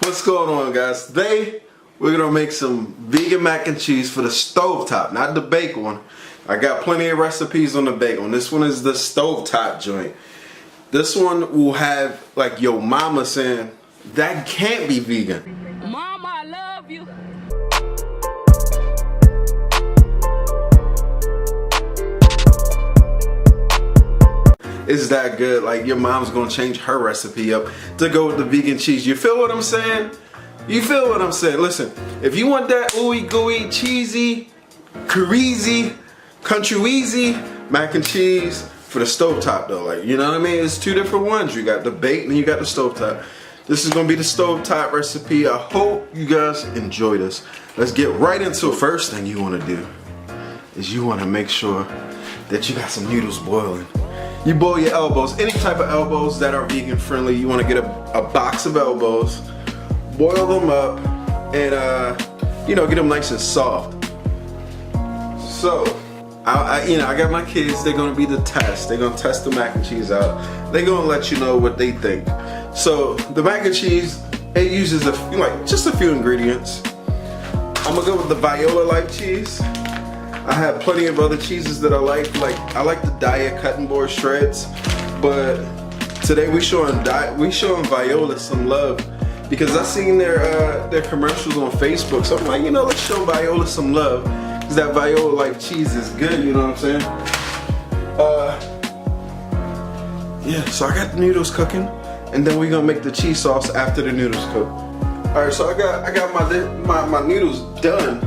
What's going on, guys? Today we're gonna make some vegan mac and cheese for the stovetop, not the baked one. I got plenty of recipes on the baked one. This one is the stovetop joint. This one will have like your mama saying, that can't be vegan. Mama, I love you. It's that good. Like your mom's gonna change her recipe up to go with the vegan cheese. You feel what I'm saying? You feel what I'm saying? Listen, if you want that ooey gooey, cheesy, crazy, country wheezy mac and cheese for the stovetop though, like, you know what I mean? It's two different ones. You got the baked and you got the stovetop. This is gonna be the stovetop recipe. I hope you guys enjoy this. Let's get right into it. First thing you wanna do is you wanna make sure that you got some noodles boiling. You boil your elbows, any type of elbows that are vegan friendly. You wanna get a box of elbows, boil them up, and you know, get them nice and soft. So, I got my kids, they're gonna be the test. They're gonna test the mac and cheese out. They're gonna let you know what they think. So, the mac and cheese, it uses just a few ingredients. I'm gonna go with the violife cheese. I have plenty of other cheeses that I like I like the Daiya Cutting Board Shreds, but today we showing Viola some love because I seen their commercials on Facebook. So I'm like, you know, let's show Viola some love because that Viola cheese is good. You know what I'm saying? Yeah. So I got the noodles cooking, and then we're gonna make the cheese sauce after the noodles cook. All right. So I got my noodles done.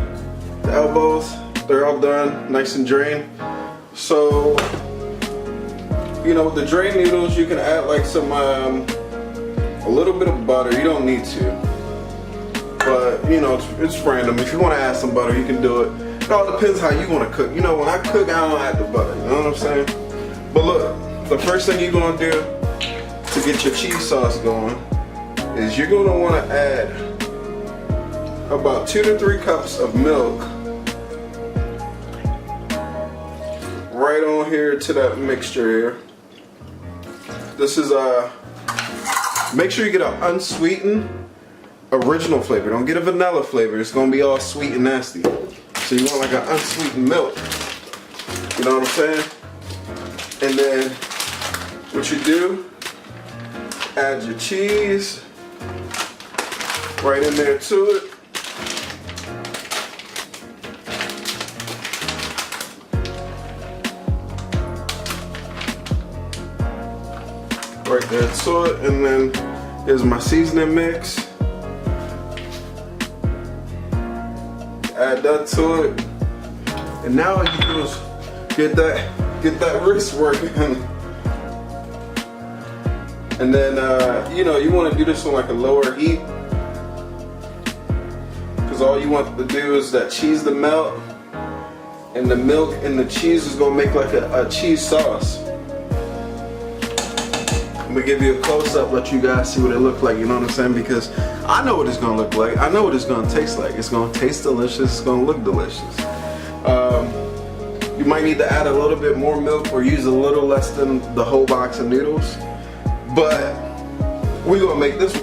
The elbows. They're all done, nice and drained. So, you know, with the drained noodles, you can add like some, a little bit of butter. You don't need to, but you know, it's random. If you want to add some butter, you can do it. It all depends how you want to cook. You know, when I cook, I don't add the butter. You know what I'm saying? But look, the first thing you're gonna do to get your cheese sauce going is you're gonna want to add about 2 to 3 cups of milk. Right on here to that mixture here. This is make sure you get an unsweetened original flavor. Don't get a vanilla flavor. It's gonna be all sweet and nasty. So you want like an unsweetened milk. You know what I'm saying? And then what you do, add your cheese right in there to it. Right there to it, and then here's my seasoning mix. Add that to it, and now what you do is get that wrist working, and then you know, you want to do this on like a lower heat, because all you want to do is that cheese to melt, and the milk and the cheese is gonna make like a cheese sauce. I'm gonna give you a close-up, let you guys see what it looks like, you know what I'm saying? Because I know what it's gonna look like. I know what it's gonna taste like. It's gonna taste delicious, it's gonna look delicious. You might need to add a little bit more milk or use a little less than the whole box of noodles. But we're gonna make this.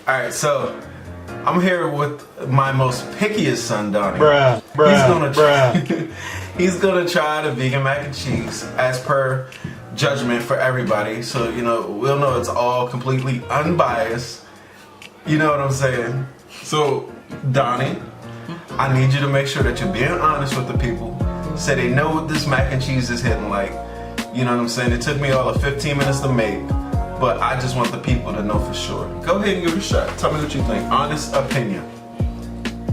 Alright, so I'm here with my most pickiest son, Donnie. He's gonna try the vegan mac and cheese as per judgment for everybody. So, you know, we'll know it's all completely unbiased. You know what I'm saying? So, Donnie, I need you to make sure that you're being honest with the people. Say they know what this mac and cheese is hitting like. You know what I'm saying? It took me all of 15 minutes to make. But I just want the people to know for sure. Go ahead and give it a shot. Tell me what you think. Honest opinion.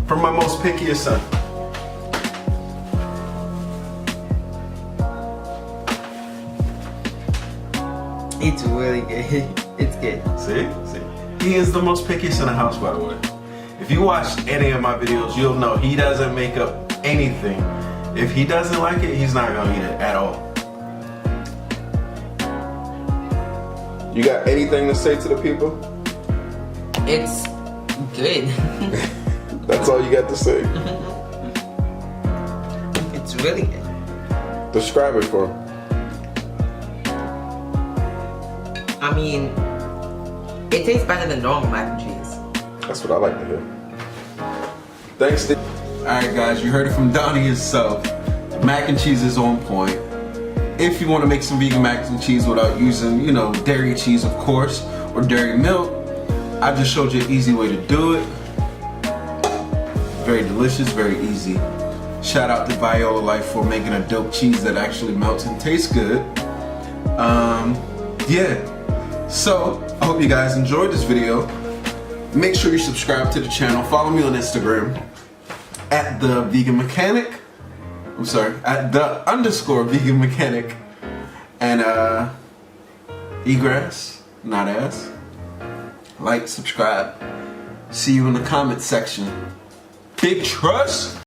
From my most pickiest son. It's really good. It's good. See? He is the most pickiest in the house, by the way. If you watch any of my videos, you'll know he doesn't make up anything. If he doesn't like it, he's not gonna eat it at all. You got anything to say to the people? It's good. That's all you got to say? It's really good. Describe it for him. I mean, it tastes better than normal mac and cheese. That's what I like to hear. Thanks, Steve. Alright guys, you heard it from Donnie himself. Mac and cheese is on point. If you want to make some vegan mac and cheese without using, you know, dairy cheese of course, or dairy milk, I just showed you an easy way to do it. Very delicious, very easy. Shout out to Violife for making a dope cheese that actually melts and tastes good. Yeah. So, I hope you guys enjoyed this video. Make sure you subscribe to the channel. Follow me on Instagram at the vegan mechanic. I'm sorry, at the _vegan mechanic. And egress, not ass. Like, subscribe. See you in the comment section. Big trust.